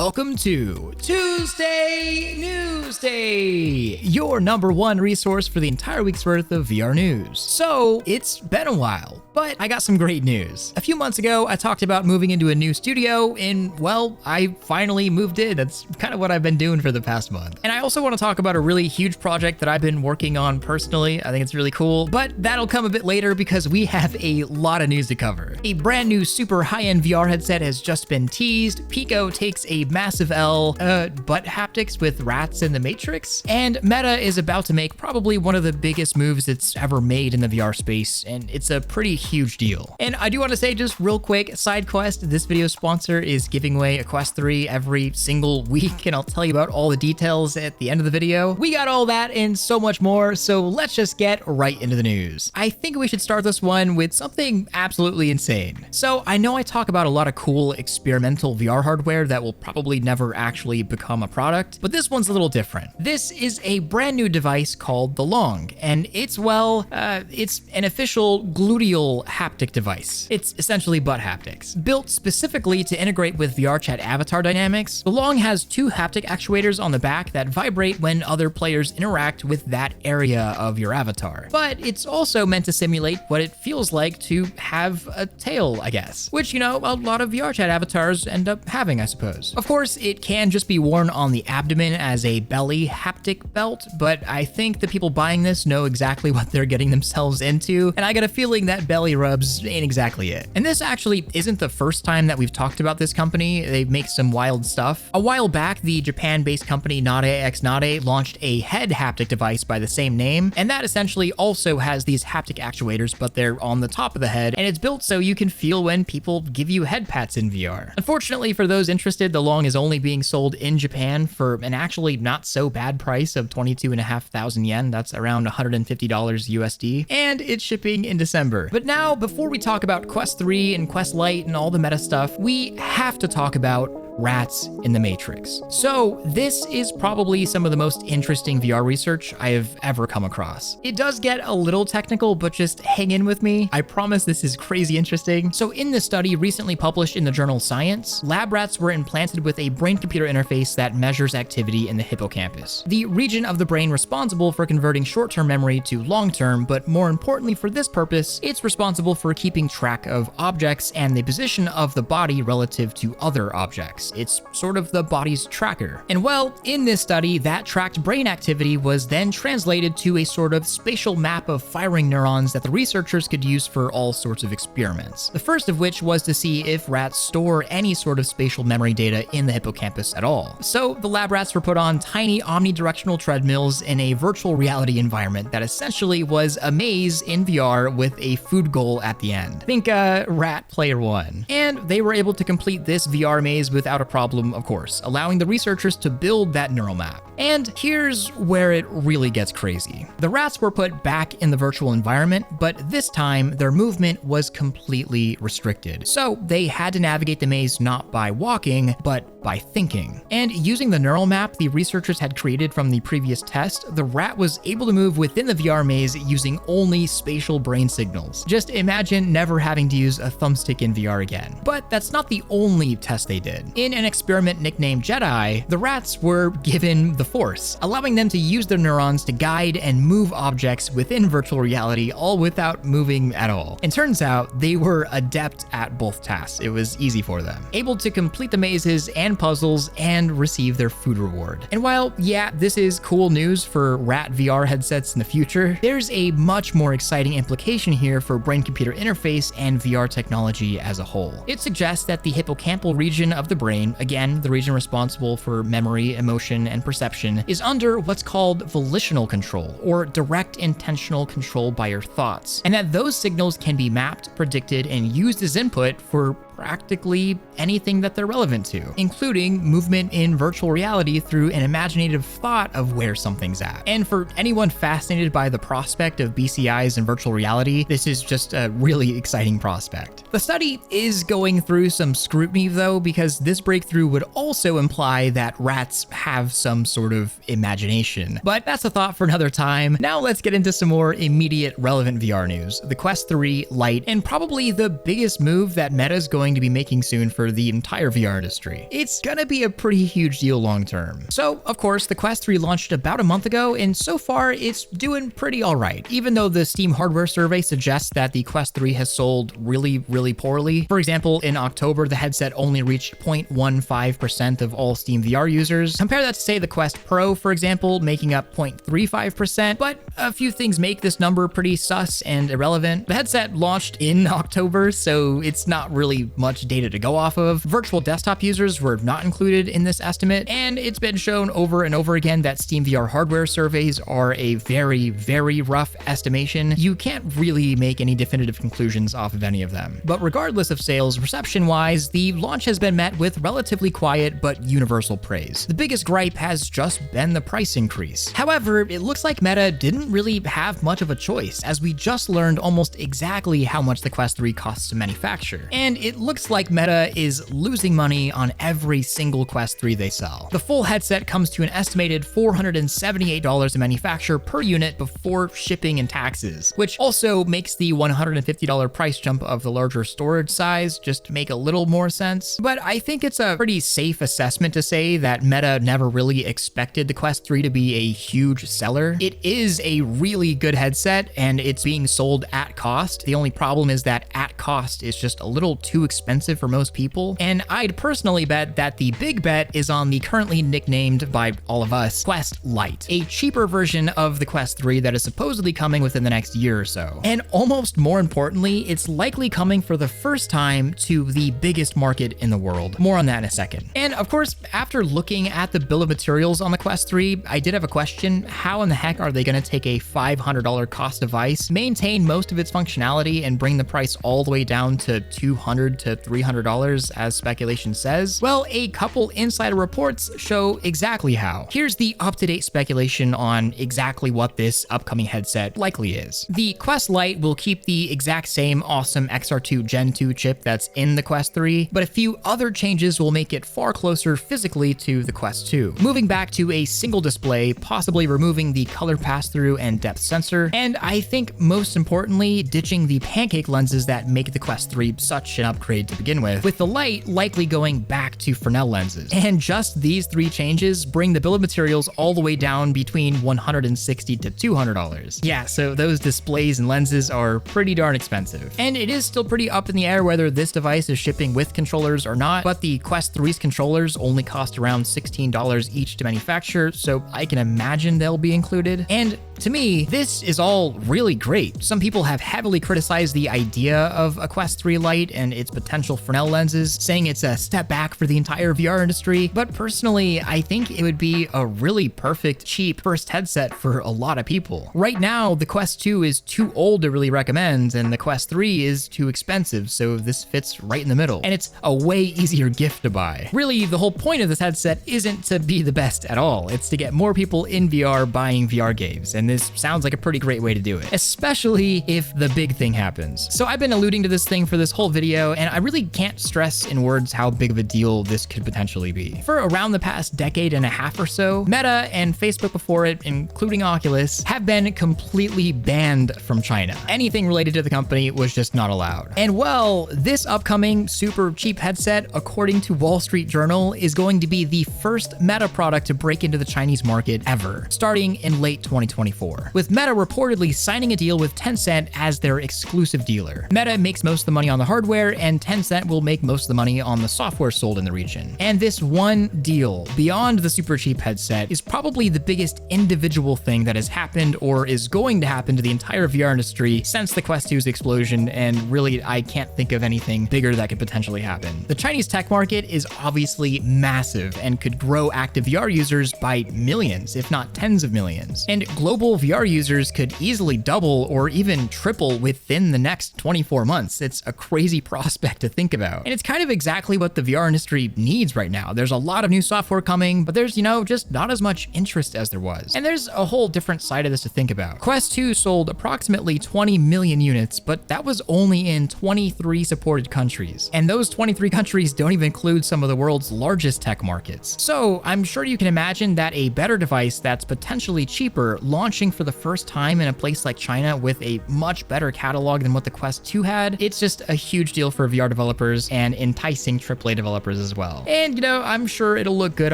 Welcome to Tuesday Newsday, your #1 resource for the entire week's worth of VR news. So, it's been a while, but I got some great news. A few months ago, I talked about moving into a new studio, and well, I finally moved in. That's kind of what I've been doing for the past month. And I also want to talk about a really huge project that I've been working on personally. I think it's really cool, but that'll come a bit later because we have a lot of news to cover. A brand new super high-end VR headset has just been teased. Pico takes a massive L, butt haptics with rats in the Matrix, and Meta is about to make probably one of the biggest moves it's ever made in the VR space, and it's a pretty huge deal. And I do want to say just real quick, side quest, this video's sponsor is giving away a Quest 3 every single week, and I'll tell you about all the details at the end of the video. We got all that and so much more, so let's just get right into the news. I think we should start this one with something absolutely insane. So I know I talk about a lot of cool experimental VR hardware that will probably never actually become a product, but this one's a little different. This is a brand new device called the Long, and it's it's an official gluteal haptic device. It's essentially butt haptics. Built specifically to integrate with VR chat avatar dynamics, the Long has 2 haptic actuators on the back that vibrate when other players interact with that area of your avatar. But it's also meant to simulate what it feels like to have a tail, I guess, which, you know, a lot of VR chat avatars end up having, I suppose. Of course, it can just be worn on the abdomen as a belly haptic belt, but I think the people buying this know exactly what they're getting themselves into, and I got a feeling that belly rubs ain't exactly it. And this actually isn't the first time that we've talked about this company. They make some wild stuff. A while back, the Japan-based company Nade x Nade launched a head haptic device by the same name, and that essentially also has these haptic actuators, but they're on the top of the head, and it's built so you can feel when people give you head pats in VR. Unfortunately, for those interested, the Long is only being sold in Japan for an actually not so bad price of 22,500 yen. That's around $150 USD, and it's shipping in December. But now, before we talk about Quest 3 and Quest Lite and all the meta stuff, we have to talk about rats in the Matrix. So this is probably some of the most interesting VR research I have ever come across. It does get a little technical, but just hang in with me. I promise this is crazy interesting. So in this study recently published in the journal Science, lab rats were implanted with a brain-computer interface that measures activity in the hippocampus, the region of the brain responsible for converting short-term memory to long-term, but more importantly for this purpose, it's responsible for keeping track of objects and the position of the body relative to other objects. It's sort of the body's tracker. And well, in this study, that tracked brain activity was then translated to a sort of spatial map of firing neurons that the researchers could use for all sorts of experiments. The first of which was to see if rats store any sort of spatial memory data in the hippocampus at all. So the lab rats were put on tiny omnidirectional treadmills in a virtual reality environment that essentially was a maze in VR with a food goal at the end. Think rat player 1. And they were able to complete this VR maze without a problem, of course, allowing the researchers to build that neural map. And here's where it really gets crazy. The rats were put back in the virtual environment, but this time their movement was completely restricted. So they had to navigate the maze not by walking, but by thinking. And using the neural map the researchers had created from the previous test, the rat was able to move within the VR maze using only spatial brain signals. Just imagine never having to use a thumbstick in VR again. But that's not the only test they did. In an experiment nicknamed Jedi, the rats were given the Force, allowing them to use their neurons to guide and move objects within virtual reality, all without moving at all. And turns out they were adept at both tasks. It was easy for them, able to complete the mazes and puzzles and receive their food reward. And while, yeah, this is cool news for rat VR headsets in the future, there's a much more exciting implication here for brain-computer interface and VR technology as a whole. It suggests that the hippocampal region of the brain, again, the region responsible for memory, emotion, and perception, is under what's called volitional control, or direct intentional control by your thoughts, and that those signals can be mapped, predicted, and used as input for practically anything that they're relevant to, including movement in virtual reality through an imaginative thought of where something's at. And for anyone fascinated by the prospect of BCIs in virtual reality, this is just a really exciting prospect. The study is going through some scrutiny though, because this breakthrough would also imply that rats have some sort of imagination. But that's a thought for another time. Now let's get into some more immediate relevant VR news. The Quest 3 Lite, and probably the biggest move that Meta is going going to be making soon for the entire VR industry. It's gonna be a pretty huge deal long term. So, of course, the Quest 3 launched about a month ago, and so far it's doing pretty alright, even though the Steam hardware survey suggests that the Quest 3 has sold really poorly. For example, in October, the headset only reached 0.15% of all Steam VR users. Compare that to, say, the Quest Pro, for example, making up 0.35%, but a few things make this number pretty sus and irrelevant. The headset launched in October, so it's not really much data to go off of. Virtual desktop users were not included in this estimate, and it's been shown over and over again that Steam VR hardware surveys are a very rough estimation. You can't really make any definitive conclusions off of any of them. But regardless of sales, reception-wise, the launch has been met with relatively quiet but universal praise. The biggest gripe has just been the price increase. However, it looks like Meta didn't really have much of a choice, as we just learned almost exactly how much the Quest 3 costs to manufacture. And it looks like Meta is losing money on every single Quest 3 they sell. The full headset comes to an estimated $478 to manufacture per unit before shipping and taxes, which also makes the $150 price jump of the larger storage size just make a little more sense. But I think it's a pretty safe assessment to say that Meta never really expected the Quest 3 to be a huge seller. It is a really good headset, and it's being sold at cost. The only problem is that at cost is just a little too expensive for most people, and I'd personally bet that the big bet is on the currently nicknamed by all of us Quest LITE, a cheaper version of the Quest 3 that is supposedly coming within the next year or so. And almost more importantly, it's likely coming for the first time to the biggest market in the world. More on that in a second. And of course, after looking at the bill of materials on the Quest 3, I did have a question: how in the heck are they going to take a $500 cost device, maintain most of its functionality, and bring the price all the way down to $200 to $300 as speculation says? Well, a couple insider reports show exactly how. Here's the up-to-date speculation on exactly what this upcoming headset likely is. The Quest Lite will keep the exact same awesome XR2 Gen 2 chip that's in the Quest 3, but a few other changes will make it far closer physically to the Quest 2. Moving back to a single display, possibly removing the color pass-through and depth sensor, and I think most importantly, ditching the pancake lenses that make the Quest 3 such an upgrade to begin with the Lite likely going back to Fresnel lenses. And just these three changes bring the bill of materials all the way down between $160 to $200. Yeah, so those displays and lenses are pretty darn expensive. And it is still pretty up in the air whether this device is shipping with controllers or not, but the Quest 3's controllers only cost around $16 each to manufacture, so I can imagine they'll be included. And to me, this is all really great. Some people have heavily criticized the idea of a Quest 3 Lite and its potential Fresnel lenses, saying it's a step back for the entire VR industry, but personally, I think it would be a really perfect, cheap first headset for a lot of people. Right now, the Quest 2 is too old to really recommend, and the Quest 3 is too expensive, so this fits right in the middle, and it's a way easier gift to buy. Really, the whole point of this headset isn't to be the best at all, it's to get more people in VR buying VR games, and this sounds like a pretty great way to do it, especially if the big thing happens. So I've been alluding to this thing for this whole video, and I really can't stress in words how big of a deal this could potentially be. For around the past decade and a half or so, Meta and Facebook before it, including Oculus, have been completely banned from China. Anything related to the company was just not allowed. And well, this upcoming super cheap headset, according to Wall Street Journal, is going to be the first Meta product to break into the Chinese market ever, starting in late 2024, with Meta reportedly signing a deal with Tencent as their exclusive dealer. Meta makes most of the money on the hardware, and Tencent will make most of the money on the software sold in the region. And this one deal, beyond the super cheap headset, is probably the biggest individual thing that has happened or is going to happen to the entire VR industry since the Quest 2's explosion, and really, I can't think of anything bigger that could potentially happen. The Chinese tech market is obviously massive and could grow active VR users by millions, if not tens of millions. And global VR users could easily double or even triple within the next 24 months. It's a crazy prospect to think about. And it's kind of exactly what the VR industry needs right now. There's a lot of new software coming, but there's, just not as much interest as there was. And there's a whole different side of this to think about. Quest 2 sold approximately 20 million units, but that was only in 23 supported countries. And those 23 countries don't even include some of the world's largest tech markets. So I'm sure you can imagine that a better device that's potentially cheaper launched launching for the first time in a place like China with a much better catalog than what the Quest 2 had, it's just a huge deal for VR developers and enticing AAA developers as well. And, I'm sure it'll look good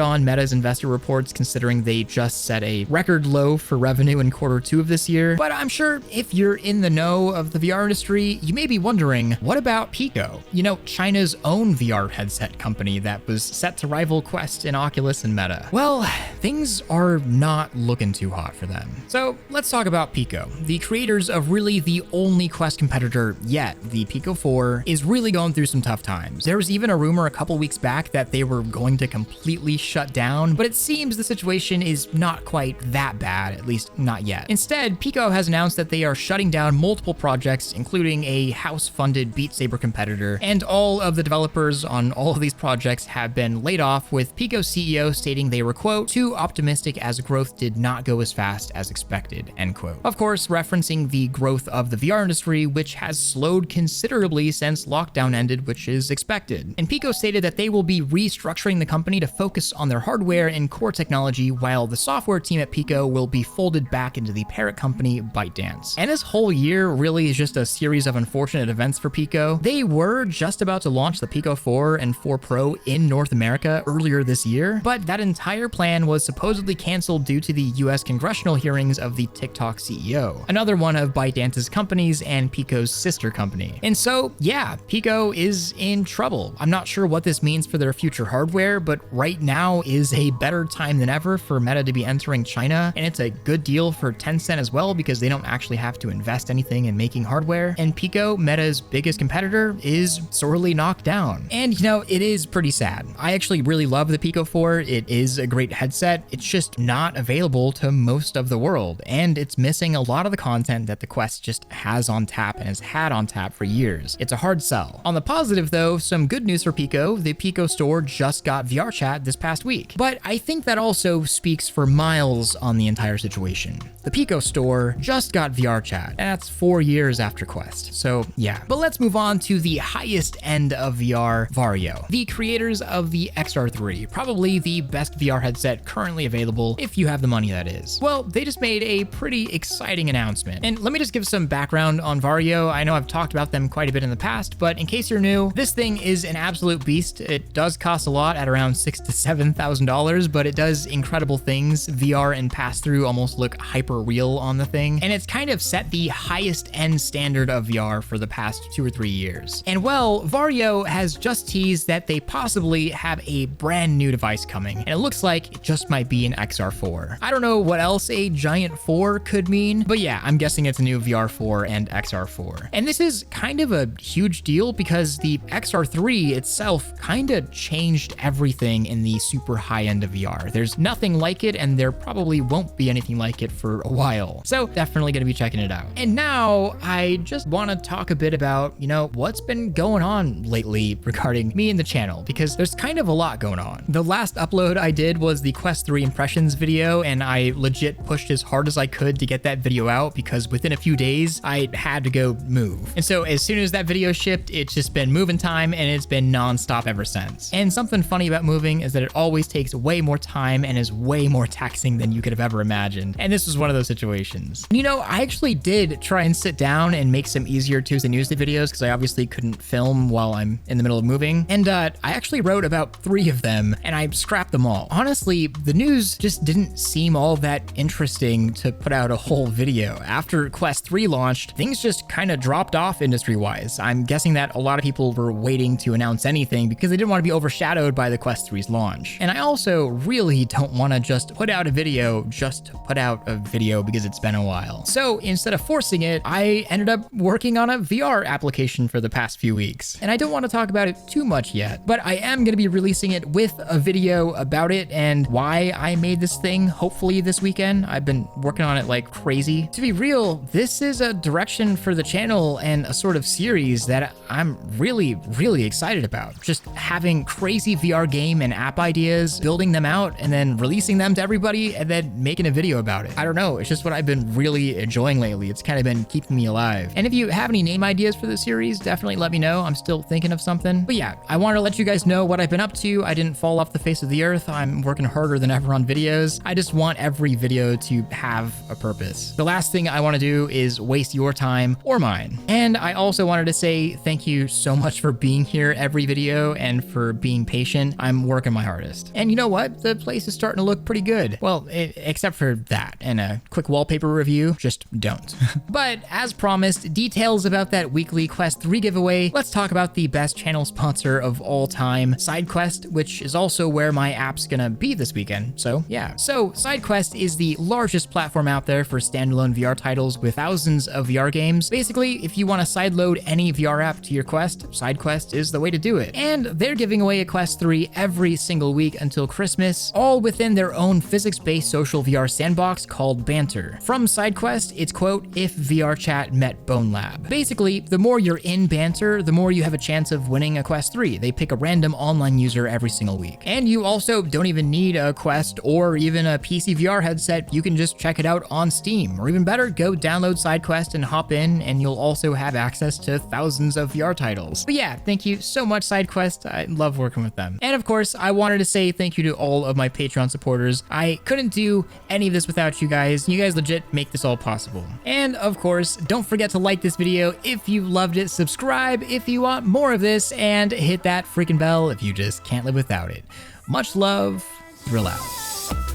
on Meta's investor reports considering they just set a record low for revenue in Q2 of this year. But I'm sure if you're in the know of the VR industry, you may be wondering, what about Pico? China's own VR headset company that was set to rival Quest and Oculus and Meta. Well, things are not looking too hot for them. So let's talk about Pico. The creators of really the only Quest competitor yet, the Pico 4, is really going through some tough times. There was even a rumor a couple weeks back that they were going to completely shut down, but it seems the situation is not quite that bad, at least not yet. Instead, Pico has announced that they are shutting down multiple projects, including a house-funded Beat Saber competitor, and all of the developers on all of these projects have been laid off, with Pico's CEO stating they were, quote, too optimistic as growth did not go as fast as expected, end quote. Of course, referencing the growth of the VR industry, which has slowed considerably since lockdown ended, which is expected. And Pico stated that they will be restructuring the company to focus on their hardware and core technology, while the software team at Pico will be folded back into the parent company ByteDance. And this whole year really is just a series of unfortunate events for Pico. They were just about to launch the Pico 4 and 4 Pro in North America earlier this year, but that entire plan was supposedly canceled due to the US congressional hearings of the TikTok CEO, another one of ByteDance's companies and Pico's sister company. And so, yeah, Pico is in trouble. I'm not sure what this means for their future hardware, but right now is a better time than ever for Meta to be entering China, and it's a good deal for Tencent as well because they don't actually have to invest anything in making hardware. And Pico, Meta's biggest competitor, is sorely knocked down. And it is pretty sad. I actually really love the Pico 4. It is a great headset. It's just not available to most of the world, and it's missing a lot of the content that the Quest just has on tap and has had on tap for years. It's a hard sell. On the positive though, some good news for Pico. The Pico store just got VR chat this past week. But I think that also speaks for miles on the entire situation. The Pico store just got VR chat, and that's 4 years after Quest. So yeah, but let's move on to the highest end of VR, Vario. The creators of the XR3, probably the best VR headset currently available, if you have the money that is. Well, they just made a pretty exciting announcement. And let me just give some background on Vario. I know I've talked about them quite a bit in the past, but in case you're new, this thing is an absolute beast. It does cost a lot at around $6,000 to $7,000, but it does incredible things. VR and pass-through almost look hyper real on the thing, and it's kind of set the highest end standard of VR for the past 2 or 3 years. And well, Vario has just teased that they possibly have a brand new device coming, and it looks like it just might be an XR4. I don't know what else a giant 4 could mean, but yeah, I'm guessing it's a new VR4 and XR4. And this is kind of a huge deal because the XR3 itself kind of changed everything in the super high end of VR. There's nothing like it, and there probably won't be anything like it for a while. So definitely gonna be checking it out. And now I just want to talk a bit about, what's been going on lately regarding me and the channel, because there's kind of a lot going on. The last upload I did was the Quest 3 impressions video, and I legit pushed as hard as I could to get that video out because within a few days I had to go move. And so as soon as that video shipped, it's just been moving time, and it's been non-stop ever since. And something funny about moving is that it always takes way more time and is way more taxing than you could have ever imagined. And this was one of those situations. I actually did try and sit down and make some easier Tuesday Newsday videos because I obviously couldn't film while I'm in the middle of moving. And I actually wrote about 3 of them, and I scrapped them all. Honestly, the news just didn't seem all that interesting to put out a whole video. After Quest 3 launched, things just kind of dropped off industry-wise. I'm guessing that a lot of people were waiting to announce anything because they didn't want to be overshadowed by the Quest 3's launch. And I also really don't want to just put out a video just to put out a video because it's been a while. So instead of forcing it, I ended up working on a VR application for the past few weeks. And I don't want to talk about it too much yet, but I am going to be releasing it with a video about it and why I made this thing, hopefully this weekend. I've been working on it like crazy. To be real, this is a direction for the channel and a sort of series that I'm really, really excited about. Just having crazy VR game and app ideas, building them out, and then releasing them to everybody, and then making a video about it. I don't know, it's just what I've been really enjoying lately. It's kind of been keeping me alive. And if you have any name ideas for this series, definitely let me know. I'm still thinking of something. But yeah, I wanted to let you guys know what I've been up to. I didn't fall off the face of the earth. I'm working harder than ever on videos. I just want every video to have a purpose. The last thing I want to do is waste your time or mine. And I also wanted to say thank you so much for being here every video and for being patient. I'm working my hardest. And you know what? The place is starting to look pretty good. Well, except for that and a quick wallpaper review, just don't. But as promised, details about that weekly Quest 3 giveaway. Let's talk about the best channel sponsor of all time, SideQuest, which is also where my app's gonna be this weekend. So yeah. So SideQuest is the largest platform out there for standalone VR titles with thousands of VR games. Basically, if you want to sideload any VR app to your Quest, SideQuest is the way to do it. And they're giving away a Quest 3 every single week until Christmas, all within their own physics-based social VR sandbox called Banter. From SideQuest, it's quote, "If VR chat met Bone Lab." Basically, the more you're in Banter, the more you have a chance of winning a Quest 3. They pick a random online user every single week. And you also don't even need a Quest or even a PC VR headset. You can just check it out on Steam, or even better, go download SideQuest and hop in, and you'll also have access to thousands of VR titles. But yeah, thank you so much, SideQuest. I love working with them. And of course, I wanted to say thank you to all of my Patreon supporters. I couldn't do any of this without you guys. You guys legit make this all possible. And of course, don't forget to like this video if you loved it, subscribe if you want more of this, and hit that freaking bell if you just can't live without it. Much love, Thrill out.